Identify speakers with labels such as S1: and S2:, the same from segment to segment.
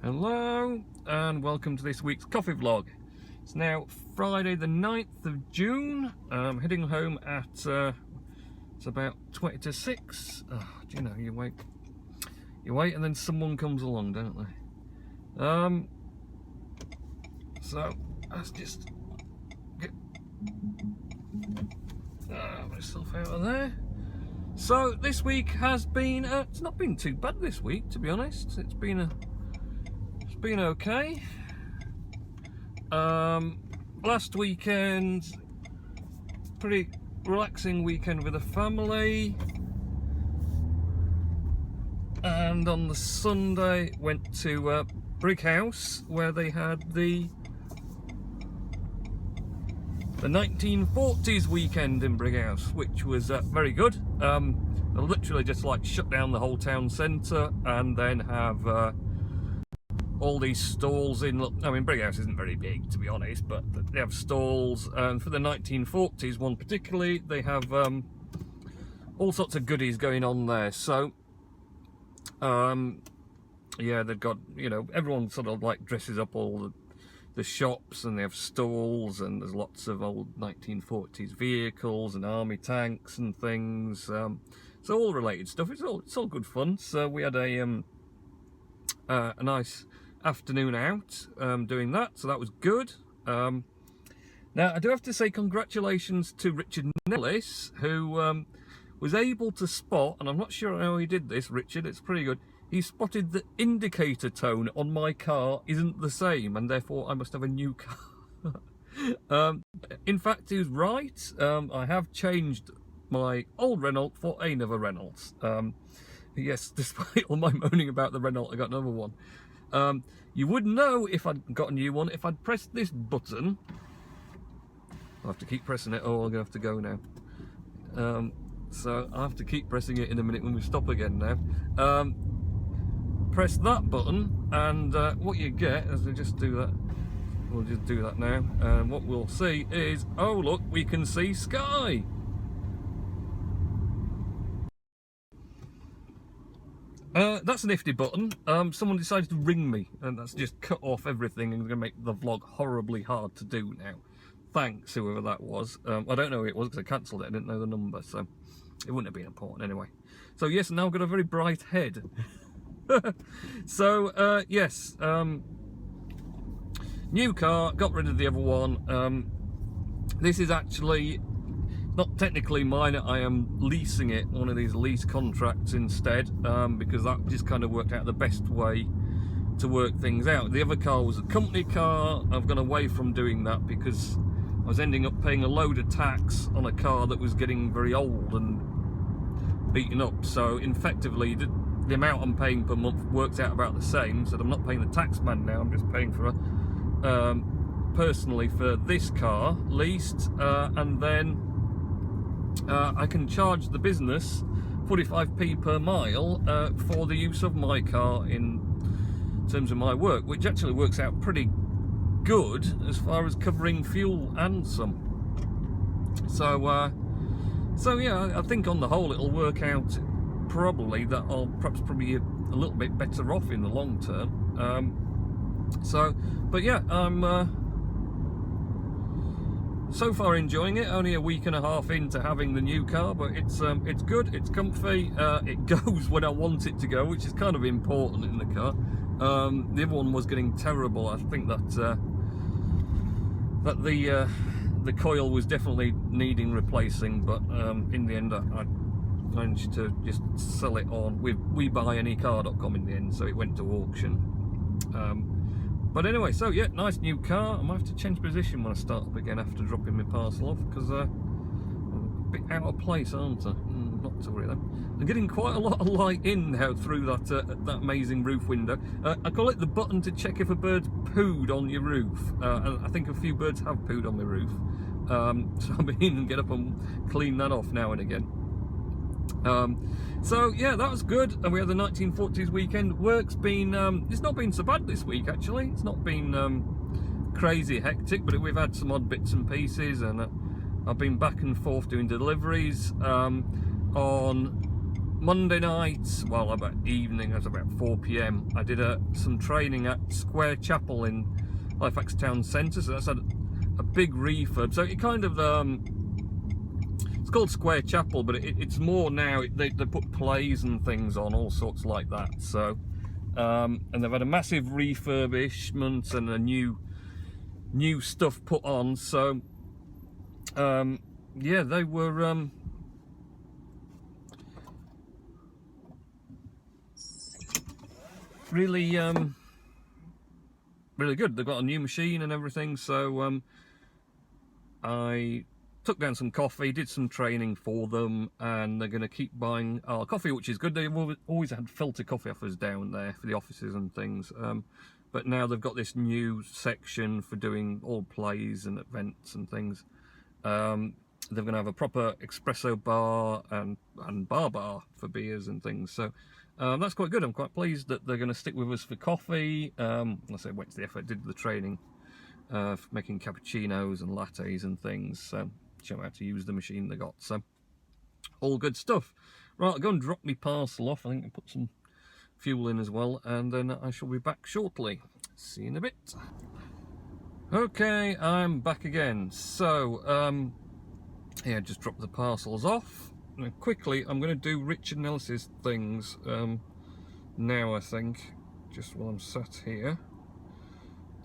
S1: Hello and welcome to this week's coffee vlog. It's now Friday the 9th of June. I'm heading home at it's about 20 to 6. Oh, do you know, you wait and then someone comes along, don't they? So let's just get myself out of there. So this week has been it's not been too bad this week, to be honest. It's been okay. Last weekend, pretty relaxing weekend with the family, and on the Sunday went to Brick House where they had the 1940s weekend in Brick House, which was very good. They literally just like shut down the whole town centre and then have all these stalls in. I mean, Brick House isn't very big, to be honest, but they have stalls, and for the 1940s one particularly, they have all sorts of goodies going on there. So yeah, they've got, you know, everyone sort of like dresses up all the shops, and they have stalls, and there's lots of old 1940s vehicles and army tanks and things, so all related stuff. It's all good fun. So we had a nice afternoon out doing that, so that was good. Now I do have to say congratulations to Richard Nellis, who was able to spot, and I'm not sure how he did this, Richard, it's pretty good. He spotted the indicator tone on my car isn't the same, and therefore I must have a new car. In fact, he was right. I have changed my old Renault for another Renault. Yes, despite all my moaning about the Renault, I got another one. You would know if I'd got a new one if I'd pressed this button. I'll have to keep pressing it. Oh, I'm gonna have to go now. So I'll have to keep pressing it in a minute when we stop again now. Press that button, and what you get, as we just do that, we'll just do that now, and what we'll see is, oh look, we can see sky. That's a nifty button. Someone decided to ring me, and that's just cut off everything and going to make the vlog horribly hard to do now. Thanks, whoever that was. I don't know who it was because I cancelled it. I didn't know the number, so it wouldn't have been important anyway. So yes, now I've got a very bright head. So yes, new car, got rid of the other one. This is actually not technically mine. I am leasing it, one of these lease contracts instead, because that just kind of worked out the best way to work things out. The other car was a company car. I've gone away from doing that because I was ending up paying a load of tax on a car that was getting very old and beaten up. So effectively, the amount I'm paying per month works out about the same. So I'm not paying the tax man now. I'm just paying for a personally for this car leased, and then I can charge the business 45p per mile for the use of my car in terms of my work, which actually works out pretty good as far as covering fuel and some. So yeah, I think on the whole it'll work out probably that I'll probably a little bit better off in the long term. But yeah, I'm so far enjoying it. Only a week and a half into having the new car, but it's good, it's comfy, it goes when I want it to go, which is kind of important in the car. The other one was getting terrible. I think that the coil was definitely needing replacing, but in the end I managed to just sell it on with WeBuyAnyCar.com in the end, so it went to auction. But anyway, so yeah, nice new car. I might have to change position when I start up again after dropping my parcel off, because I'm a bit out of place, aren't I? Not to worry then. I'm getting quite a lot of light in now through that amazing roof window. I call it the button to check if a bird's pooed on your roof. I think a few birds have pooed on my roof. So I'll be in and get up and clean that off now and again. So yeah, that was good, and we had the 1940s weekend. Work's been it's not been so bad this week actually. It's not been crazy hectic, but we've had some odd bits and pieces, and I've been back and forth doing deliveries. On Monday night, well, about evening, it was about 4 p.m. I did some training at Square Chapel in Halifax Town Centre. So that's a big refurb. So it kind of it's called Square Chapel, but it's more now. They put plays and things on, all sorts like that. So and they've had a massive refurbishment and a new stuff put on. So yeah, they were really really good. They've got a new machine and everything. So I took down some coffee, did some training for them, and they're going to keep buying our coffee, which is good. They always had filter coffee offers down there for the offices and things, but now they've got this new section for doing all plays and events and things. They're going to have a proper espresso bar and bar for beers and things. So that's quite good. I'm quite pleased that they're going to stick with us for coffee. I say went to the effort, did the training for making cappuccinos and lattes and things. So show how to use the machine they got. So all good stuff. Right, I'll go and drop my parcel off. I think I'll put some fuel in as well, and then I shall be back shortly. See you in a bit. Okay, I'm back again. So yeah, just dropped the parcels off. Now, quickly, I'm going to do Richard and Ellis's things now, I think, just while I'm sat here.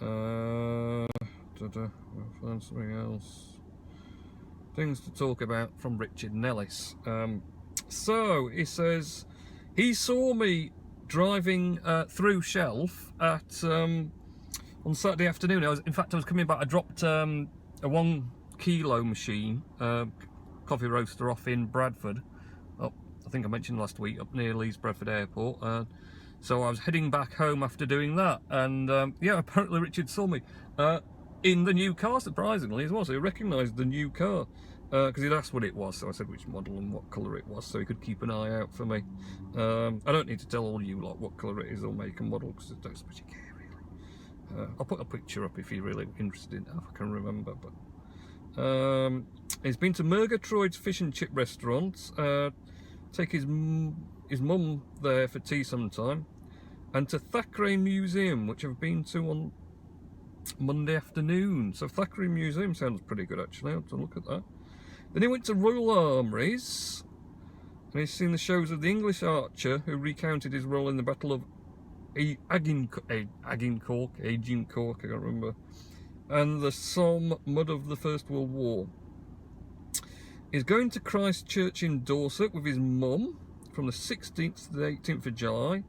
S1: I'll find something else. Things to talk about from Richard and Ellis. So, he says, he saw me driving through Shelf at on Saturday afternoon. In fact, I was coming back. I dropped a 1 kilo machine, coffee roaster off in Bradford. Oh, I think I mentioned last week, up near Leeds Bradford Airport. So I was heading back home after doing that, and yeah, apparently Richard saw me in the new car, surprisingly as well. So he recognised the new car because he'd asked what it was. So I said which model and what colour it was, so he could keep an eye out for me. I don't need to tell all you lot what colour it is or make and model, because I don't especially care really. I'll put a picture up if you're really interested, if I can remember. But he's been to Murgatroyd's fish and chip restaurant, take his mum there for tea sometime, and to Thackeray Museum, which I've been to on Monday afternoon. So Thackeray Museum sounds pretty good actually. I'll have to look at that. Then he went to Royal Armouries, and he's seen the shows of the English archer who recounted his role in the Battle of Agincourt, I can't remember, and the Somme mud of the First World War. He's going to Christ Church in Dorset with his mum from the 16th to the 18th of July,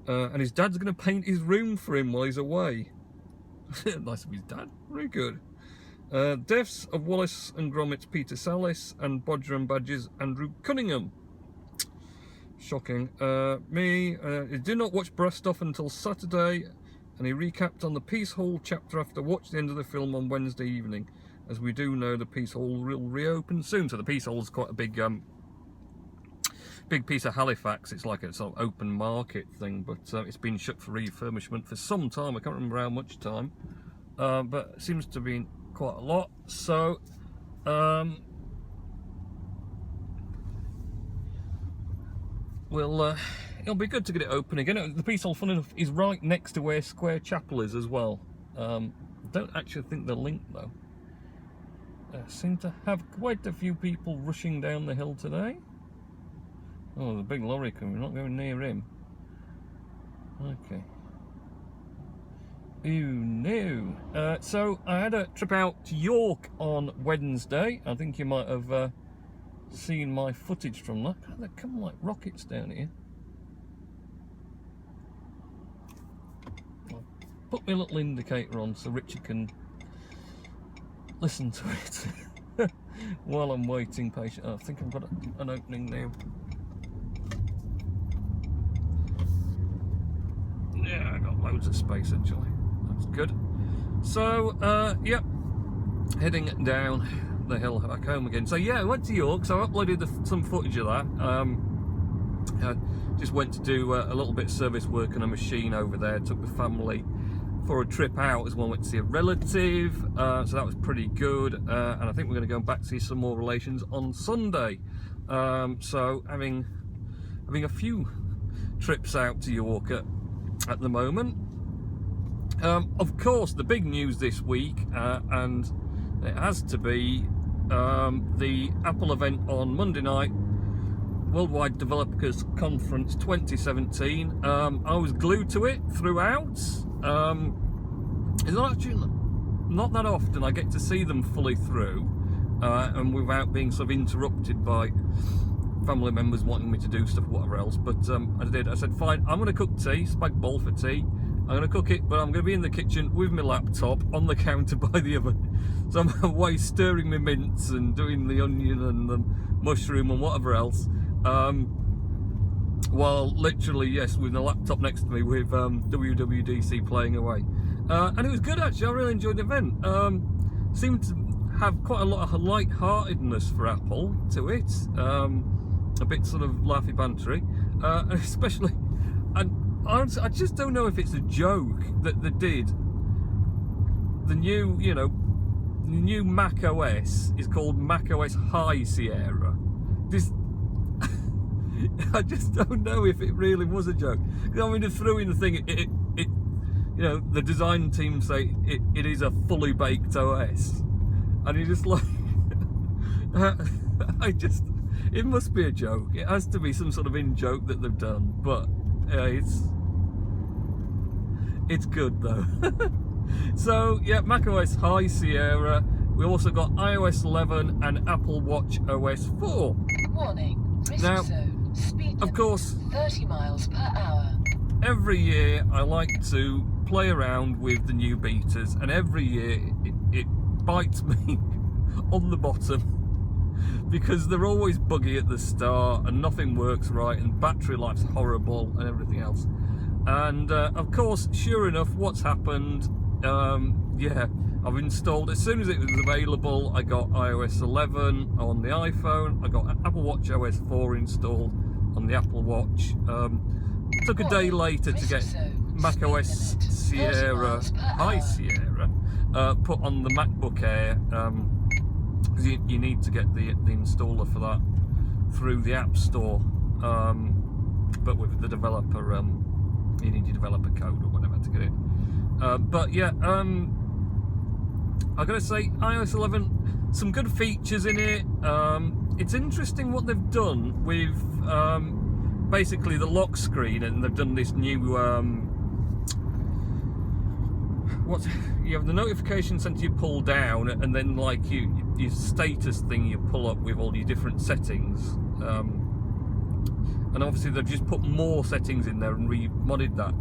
S1: and his dad's going to paint his room for him while he's away. Nice of his dad, very good. Deaths of Wallace and Gromit's Peter Sallis, and Bodger and Badger's Andrew Cunningham. Shocking. He did not watch Brastoff until Saturday, and he recapped on the Peace Hall chapter after watching the end of the film on Wednesday evening. As we do know, the Peace Hall will reopen soon. So the Peace Hall is quite a big piece of Halifax. It's like a sort of open market thing, but it's been shut for refurbishment for some time. I can't remember how much time, but it seems to be quite a lot. So it'll be good to get it open again. The Peace Hall, fun enough, is right next to where Square Chapel is as well. Don't actually think they're linked though. Seem to have quite a few people rushing down the hill today. Oh, there's a big lorry coming. We're not going near him. Okay. Ooh, no. So I had a trip out to York on Wednesday. I think you might have seen my footage from that. They're coming like rockets down here. I'll put my little indicator on so Richard can listen to it while I'm waiting patiently. I think I've got an opening now. Yeah, I got loads of space actually. That's good. So, yep, heading down the hill back home again. So yeah, I went to York. So I uploaded some footage of that. I just went to do a little bit of service work on a machine over there. Took the family for a trip out as well. Went to see a relative, so that was pretty good. And I think we're going to go back to see some more relations on Sunday. So having having a few trips out to York at the moment. Of course, the big news this week, and it has to be the Apple event on Monday night, Worldwide Developers Conference 2017. I was glued to it throughout. It's actually not that often I get to see them fully through, and without being sort of interrupted by family members wanting me to do stuff or whatever else. But I did. I said, fine, I'm going to cook tea, spag bol for tea. I'm going to cook it, but I'm going to be in the kitchen with my laptop on the counter by the oven. So I'm away stirring my mince and doing the onion and the mushroom and whatever else. While literally, yes, with the laptop next to me with WWDC playing away. And it was good, actually. I really enjoyed the event. Seemed to have quite a lot of light-heartedness for Apple to it. A bit sort of laughy bantery. Especially, and honestly, I just don't know if it's a joke that they did. The new, the new Mac OS is called Mac OS High Sierra. I just don't know if it really was a joke. I mean, they threw in the thing, the design team say it is a fully baked OS, and you're just like, it must be a joke. It has to be some sort of in-joke that they've done, but it's good though. So yeah, macOS High Sierra. We also got iOS 11 and Apple Watch OS 4.
S2: Warning.
S1: Now,
S2: Speed
S1: of course,
S2: 30 miles per hour.
S1: Every year I like to play around with the new betas, and every year it bites me on the bottom because they're always buggy at the start and nothing works right and battery life's horrible and everything else. And of course, sure enough, what's happened? I've installed, as soon as it was available, I got iOS 11 on the iPhone, I got Apple Watch OS 4 installed on the Apple Watch. Took a day later to get macOS Sierra, High Sierra, put on the MacBook Air, because you need to get the installer for that through the App Store, but with the developer, you need your developer code or whatever to get it. But yeah, I gotta say, iOS 11, some good features in it. It's interesting what they've done with basically the lock screen, and they've done this new you have the notification center you pull down, and then like your status thing you pull up with all your different settings. And obviously they've just put more settings in there and remodded that.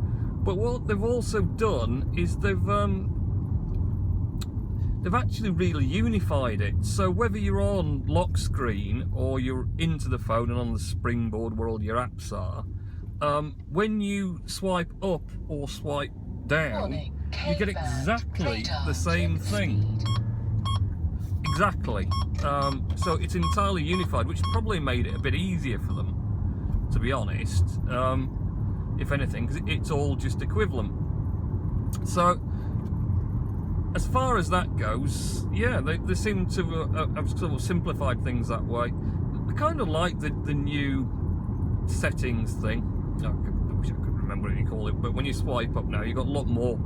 S1: But what they've also done is they've actually really unified it. So whether you're on lock screen or you're into the phone and on the springboard where all your apps are, when you swipe up or swipe down, you get exactly the same thing. Exactly. So it's entirely unified, which probably made it a bit easier for them, to be honest. If anything, because it's all just equivalent. So as far as that goes, yeah, they seem to have sort of simplified things that way. I kind of like the new settings thing. I wish I could remember what you call it, but when you swipe up now, you've got a lot more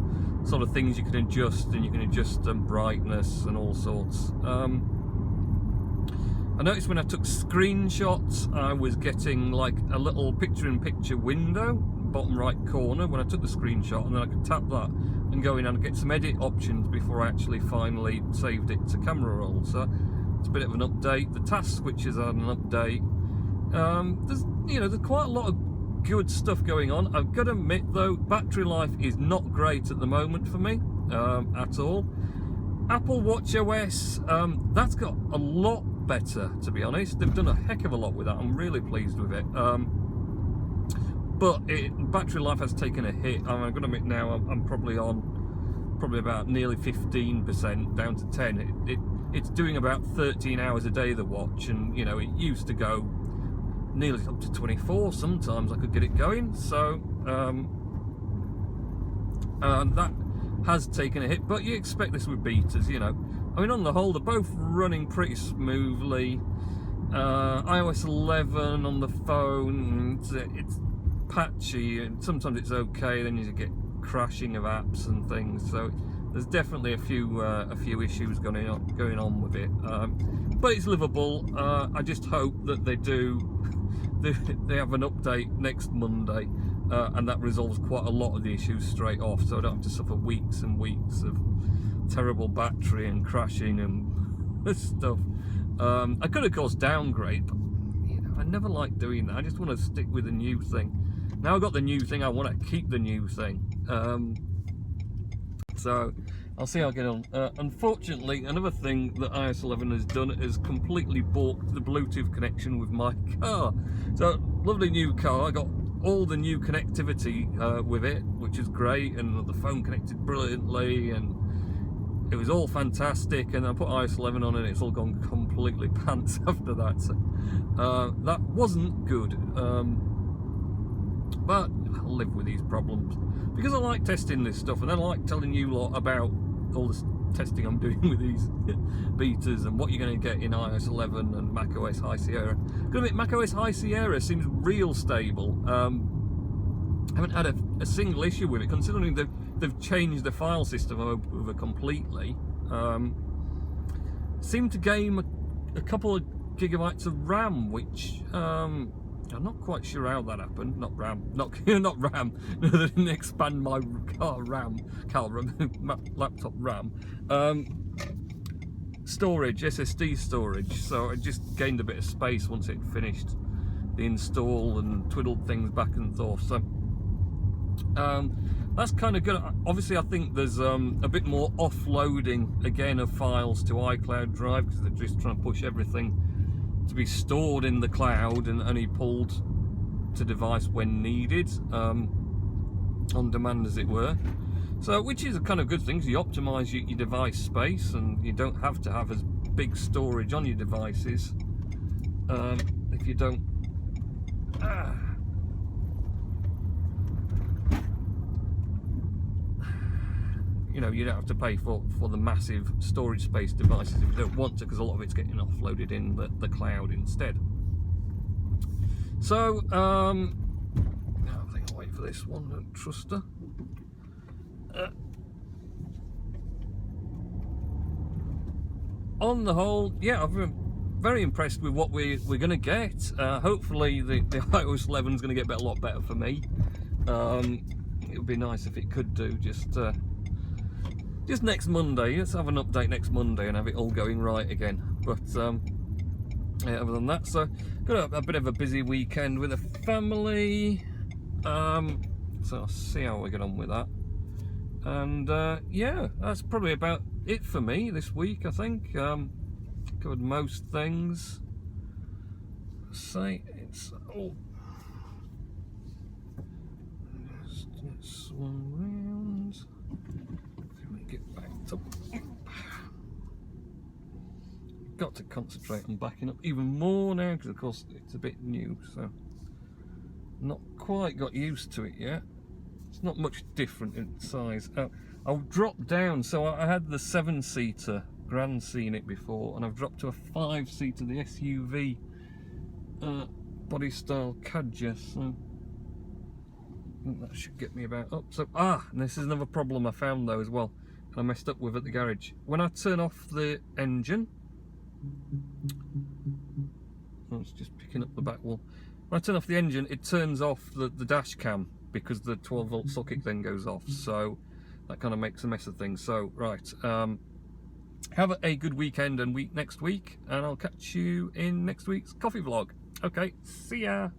S1: sort of things you can adjust, and you can adjust brightness and all sorts. I noticed when I took screenshots, I was getting like a little picture-in-picture window, bottom right corner, when I took the screenshot, and then I could tap that and go in and get some edit options before I actually finally saved it to camera roll. So it's a bit of an update. The task switches had an update. There's quite a lot of good stuff going on. I've got to admit though, battery life is not great at the moment for me at all. Apple Watch OS, that's got a lot better, to be honest. They've done a heck of a lot with that. I'm really pleased with it. But battery life has taken a hit. I'm going to admit now I'm probably about nearly 15% down to 10. It's doing about 13 hours a day, the watch, and it used to go nearly up to 24 sometimes I could get it going. So that has taken a hit, but you expect this with betas. I mean, on the whole, they're both running pretty smoothly. iOS 11 on the phone, it's patchy, and sometimes it's okay, then you get crashing of apps and things, so there's definitely a few issues going on with it, but it's livable. I just hope that they have an update next Monday, and that resolves quite a lot of the issues straight off, so I don't have to suffer weeks and weeks of terrible battery and crashing and stuff. I could of course downgrade, but you know, I never like doing that. I just want to stick with the new thing. Now I've got the new thing, I want to keep the new thing. So I'll see how I get on. Unfortunately, another thing that iOS 11 has done is completely balked the Bluetooth connection with my car. So, lovely new car, I got all the new connectivity with it, which is great, and the phone connected brilliantly, and it was all fantastic, and I put iOS 11 on and it's all gone completely pants after that. So, that wasn't good. But I'll live with these problems because I like testing this stuff, and I like telling you lot about all this testing I'm doing with these betas and what you're going to get in iOS 11 and macOS High Sierra. Gotta admit, macOS High Sierra seems real stable. I haven't had a single issue with it, considering they've changed the file system over completely. Seemed to gain a couple of gigabytes of RAM, which I'm not quite sure how that happened. Not RAM. No, they didn't expand my laptop RAM. Storage, SSD storage. So it just gained a bit of space once it finished the install and twiddled things back and forth. So that's kind of good. Obviously, I think there's a bit more offloading again of files to iCloud Drive, because they're just trying to push everything to be stored in the cloud and only pulled to device when needed, on demand as it were. So, which is a kind of good thing, because you optimise your device space and you don't have to have as big storage on your devices if you don't. You know, you don't have to pay for the massive storage space devices if you don't want to, because a lot of it's getting offloaded in the cloud instead. So, I think I'll wait for this one, don't trust her. On the whole, yeah, I've been very impressed with what we're going to get. Hopefully the iOS 11 is going to get a lot better for me. It would be nice if it could do just next Monday. Let's have an update next Monday and have it all going right again. But yeah, other than that, so got a bit of a busy weekend with the family. So I'll see how we get on with that. And yeah, that's probably about it for me this week, I think. Covered most things. Say it's all. Just swung round. Get back up. Got to concentrate on backing up even more now, because of course it's a bit new, so not quite got used to it yet. It's not much different in size. I'll drop down, so I had the 7-seater Grand Scenic before, and I've dropped to a 5-seater, the SUV body style Kadja, so I think that should get me about up. So and this is another problem I found though as well, I messed up with at the garage. When I turn off the engine, it's just picking up the back wall. When I turn off the engine, it turns off the dash cam, because the 12-volt socket then goes off. So that kind of makes a mess of things. So right, have a good weekend and week next week, and I'll catch you in next week's coffee vlog. Okay, see ya.